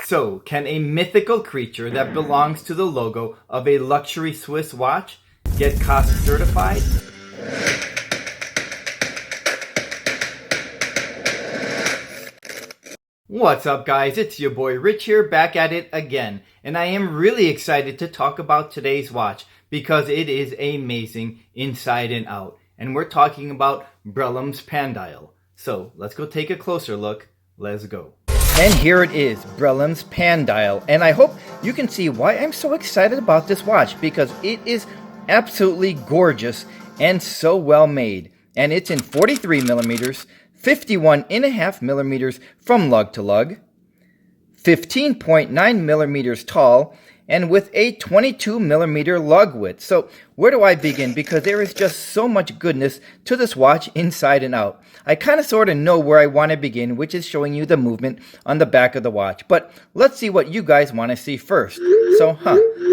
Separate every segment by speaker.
Speaker 1: So, can a mythical creature that belongs to the logo of a luxury Swiss watch get cost certified? What's up, guys? It's your boy Rich here, back at it again. And I am really excited to talk about today's watch because it is amazing inside and out. And we're talking about Brellum's Pandial. So, let's go take a closer look. Let's go. And here it is, Brellum's Pandial. And I hope you can see why I'm so excited about this watch, because it is absolutely gorgeous and so well made. And it's in 43 millimeters, 51.5 millimeters from lug to lug, 15.9 millimeters tall, and with a 22 millimeter lug width. So where do I begin? Because there is just so much goodness to this watch inside and out. I kind of sort of know where I want to begin, which is showing you the movement on the back of the watch. But let's see what you guys want to see first. So,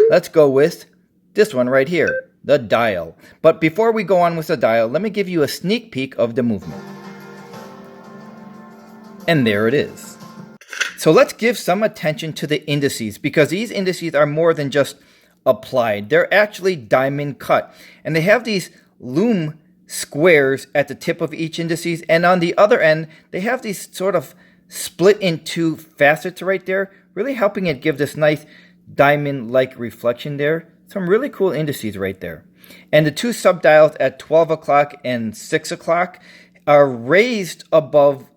Speaker 1: let's go with this one right here, the dial. But before we go on with the dial, let me give you a sneak peek of the movement. And there it is. So let's give some attention to the indices, because these indices are more than just applied. They're actually diamond cut. And they have these lume squares at the tip of each indices. And on the other end, they have these sort of split into facets right there, really helping it give this nice diamond-like reflection there. Some really cool indices right there. And the two subdials at 12 o'clock and 6 o'clock are raised above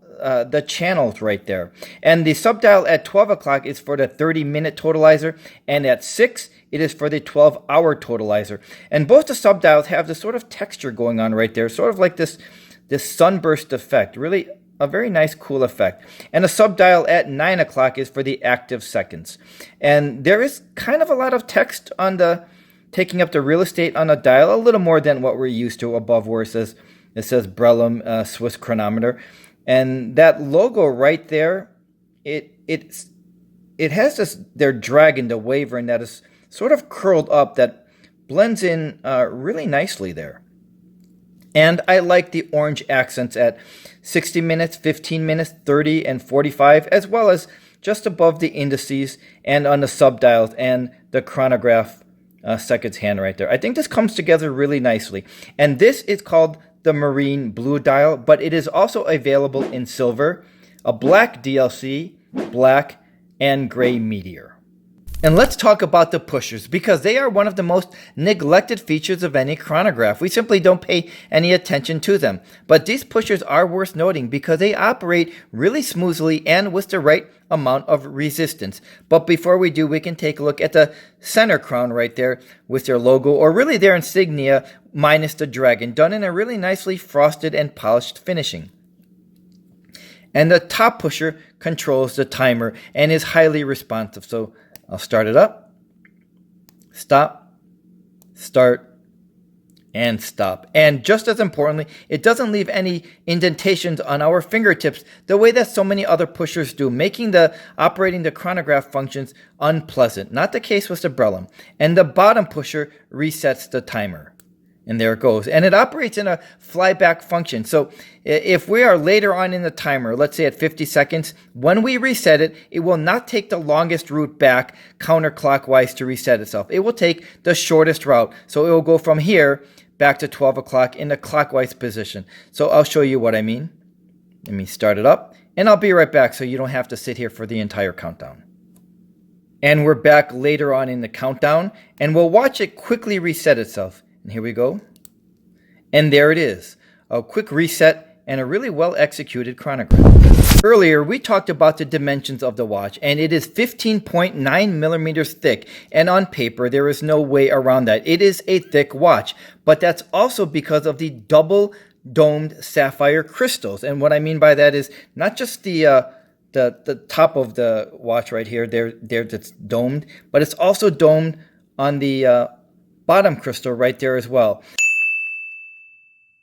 Speaker 1: the channels right there. And the subdial at 12 o'clock is for the 30-minute totalizer, and at 6 it is for the 12-hour totalizer. And both the subdials have this sort of texture going on right there, sort of like this sunburst effect. Really a very nice, cool effect. And the subdial at 9 o'clock is for the active seconds. And there is kind of a lot of text on the taking up the real estate on the dial, a little more than what we're used to above where it says Brellum Swiss chronometer. And that logo right there, it has their dragon, the wavering, that is sort of curled up, that blends in really nicely there. And I like the orange accents at 60 minutes, 15 minutes, 30, and 45, as well as just above the indices and on the subdials and the chronograph seconds hand right there. I think this comes together really nicely. And this is called the marine blue dial, but it is also available in silver, a black DLC, black, and gray meteor. And let's talk about the pushers, because they are one of the most neglected features of any chronograph. We simply don't pay any attention to them. But these pushers are worth noting because they operate really smoothly and with the right amount of resistance. But before we do, we can take a look at the center crown right there with their logo, or really their insignia minus the dragon, done in a really nicely frosted and polished finishing. And the top pusher controls the timer and is highly responsive. So I'll start it up, stop, start, and stop. And just as importantly, it doesn't leave any indentations on our fingertips the way that so many other pushers do, making operating the chronograph functions unpleasant. Not the case with the Brellum. And the bottom pusher resets the timer. And there it goes. And it operates in a flyback function. So if we are later on in the timer, let's say at 50 seconds, when we reset it, it will not take the longest route back counterclockwise to reset itself. It will take the shortest route. So it will go from here back to 12 o'clock in the clockwise position. So I'll show you what I mean. Let me start it up. And I'll be right back so you don't have to sit here for the entire countdown. And we're back later on in the countdown. And we'll watch it quickly reset itself. And here we go. And there it is. A quick reset and a really well executed chronograph. Earlier, we talked about the dimensions of the watch, and it is 15.9 millimeters thick. And on paper, there is no way around that. It is a thick watch, but that's also because of the double domed sapphire crystals. And what I mean by that is not just the top of the watch right here, there that's domed, but it's also domed on the bottom crystal right there as well.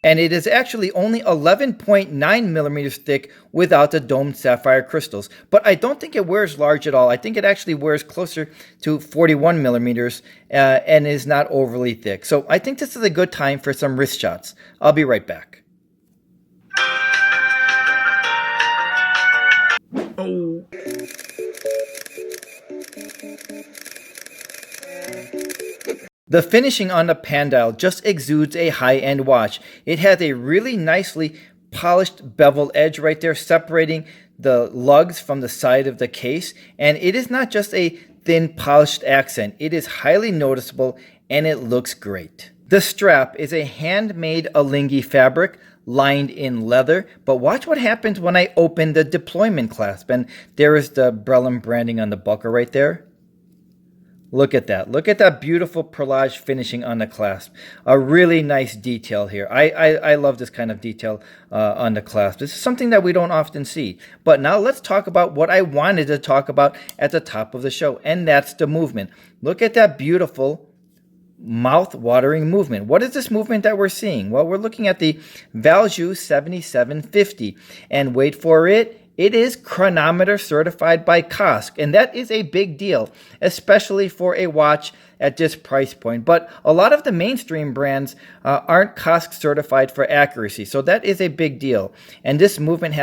Speaker 1: And it is actually only 11.9 millimeters thick without the domed sapphire crystals. But I don't think it wears large at all. I think it actually wears closer to 41 millimeters and is not overly thick. So I think this is a good time for some wrist shots. I'll be right back. Oh. The finishing on the Pandial just exudes a high-end watch. It has a really nicely polished bevel edge right there separating the lugs from the side of the case, and it is not just a thin polished accent. It is highly noticeable and it looks great. The strap is a handmade Alinghi fabric lined in leather, but watch what happens when I open the deployment clasp, and there is the Brellum branding on the buckle right there. Look at that. Look at that beautiful perlage finishing on the clasp. A really nice detail here. I love this kind of detail on the clasp. This is something that we don't often see. But now let's talk about what I wanted to talk about at the top of the show, and that's the movement. Look at that beautiful mouth-watering movement. What is this movement that we're seeing? Well, we're looking at the Valjoux 7750, and wait for it. It is chronometer certified by COSC, and that is a big deal, especially for a watch at this price point. But a lot of the mainstream brands aren't COSC certified for accuracy, so that is a big deal. And this movement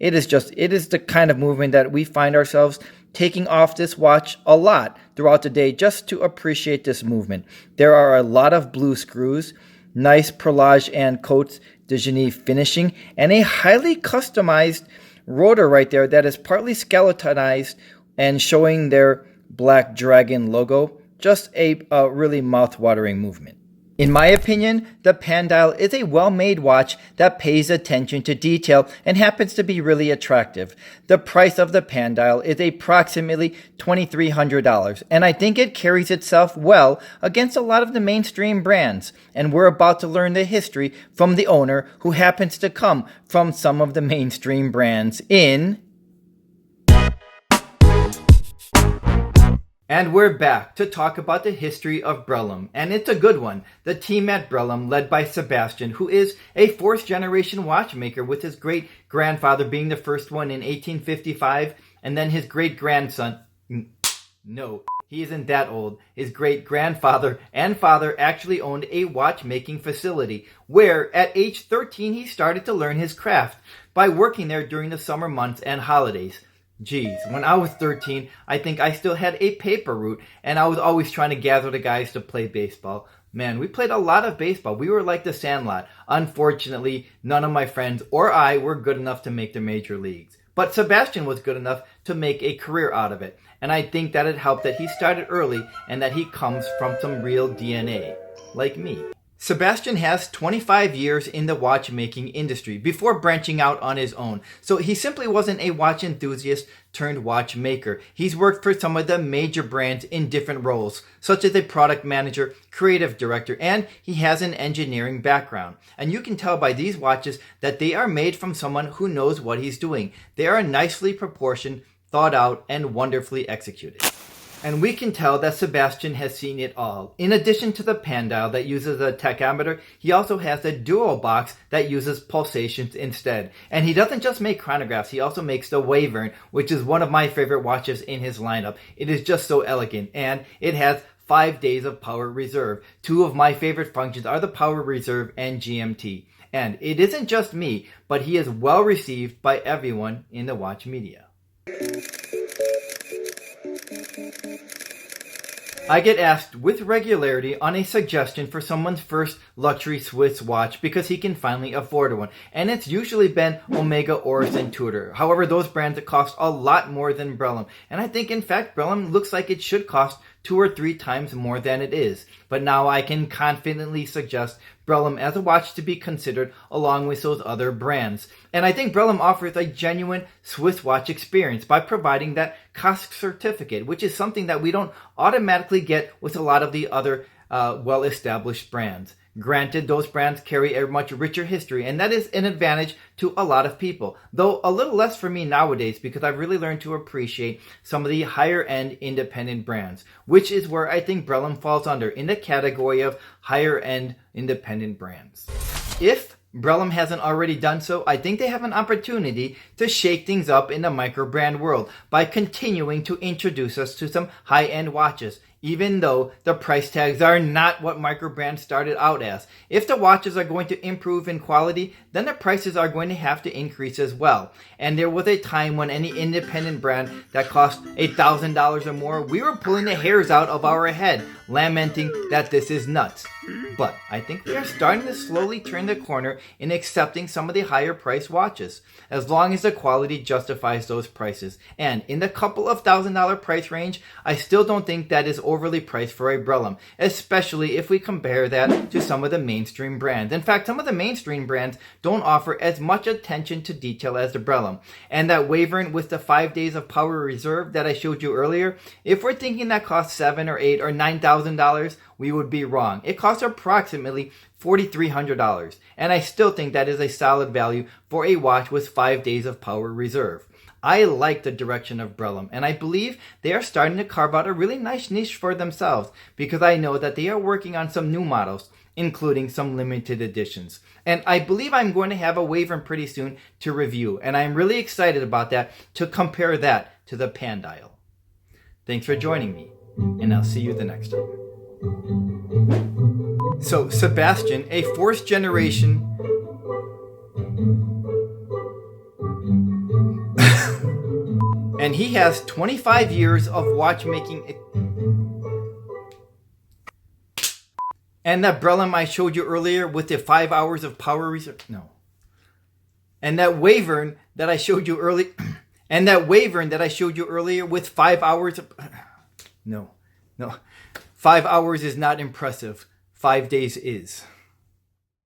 Speaker 1: it is the kind of movement that we find ourselves taking off this watch a lot throughout the day just to appreciate this movement. There are a lot of blue screws, nice perlage and Côte de Genève finishing, and a highly customized rotor right there that is partly skeletonized and showing their black dragon logo. Just a really mouth-watering movement. In my opinion, the Pandial is a well-made watch that pays attention to detail and happens to be really attractive. The price of the Pandial is approximately $2,300, and I think it carries itself well against a lot of the mainstream brands. And we're about to learn the history from the owner, who happens to come from some of the mainstream brands in... And we're back to talk about the history of Brellum, and it's a good one. The team at Brellum, led by Sebastian, who is a fourth-generation watchmaker, with his great-grandfather being the first one in 1855, and then his great-grandson... No, he isn't that old. His great-grandfather and father actually owned a watchmaking facility, where at age 13 he started to learn his craft by working there during the summer months and holidays. Geez, when I was 13, I think I still had a paper route, and I was always trying to gather the guys to play baseball. Man, we played a lot of baseball. We were like the Sandlot. Unfortunately, none of my friends or I were good enough to make the major leagues. But Sebastian was good enough to make a career out of it, and I think that it helped that he started early and that he comes from some real DNA, like me. Sebastian has 25 years in the watchmaking industry before branching out on his own, so he simply wasn't a watch enthusiast turned watchmaker. He's worked for some of the major brands in different roles, such as a product manager, creative director, and he has an engineering background. And you can tell by these watches that they are made from someone who knows what he's doing. They are nicely proportioned, thought out, and wonderfully executed. And we can tell that Sebastian has seen it all. In addition to the Pandial that uses a tachometer, he also has a dual box that uses pulsations instead. And he doesn't just make chronographs, he also makes the Wavern, which is one of my favorite watches in his lineup. It is just so elegant, and it has 5 days of power reserve. Two of my favorite functions are the power reserve and GMT. And it isn't just me, but he is well received by everyone in the watch media. I get asked with regularity on a suggestion for someone's first luxury Swiss watch because he can finally afford one, and it's usually been Omega, Oris, and Tudor. However, those brands cost a lot more than Brellum, and I think in fact Brellum looks like it should cost 2 or 3 times more than it is. But now I can confidently suggest Brellum as a watch to be considered along with those other brands. And I think Brellum offers a genuine Swiss watch experience by providing that COSC certificate, which is something that we don't automatically get with a lot of the other well-established brands. Granted, those brands carry a much richer history, and that is an advantage to a lot of people, though a little less for me nowadays because I've really learned to appreciate some of the higher-end independent brands, which is where I think Brellum falls under, in the category of higher-end independent brands. If Brellum hasn't already done so, I think they have an opportunity to shake things up in the micro-brand world by continuing to introduce us to some high-end watches. even though the price tags are not what microbrands started out as. If the watches are going to improve in quality, then the prices are going to have to increase as well. And there was a time when any independent brand that cost $1,000 or more, we were pulling the hairs out of our head, lamenting that this is nuts. But I think we are starting to slowly turn the corner in accepting some of the higher priced watches, as long as the quality justifies those prices. And in the couple of $1,000 price range, I still don't think that is overly priced for a Brellum, especially if we compare that to some of the mainstream brands. In fact, some of the mainstream brands don't offer as much attention to detail as the Brellum. And that Wavering with the 5 days of power reserve that I showed you earlier, if we're thinking that costs $7,000 or $8,000 or $9,000, we would be wrong. It costs approximately $4,300, and I still think that is a solid value for a watch with 5 days of power reserve. I like the direction of Brellum, and I believe they are starting to carve out a really nice niche for themselves, because I know that they are working on some new models, including some limited editions. And I believe I'm going to have a Wavering pretty soon to review, and I'm really excited about that, to compare that to the Pandial. Thanks for joining me, and I'll see you the next time. So, Sebastian, a fourth generation and he has 25 years of watchmaking. And that Brellum I showed you earlier with the 5 hours of power reserve. No. And that Wavering that I showed you earlier. And that Wavering that I showed you earlier with 5 hours of. No. 5 hours is not impressive. 5 days is.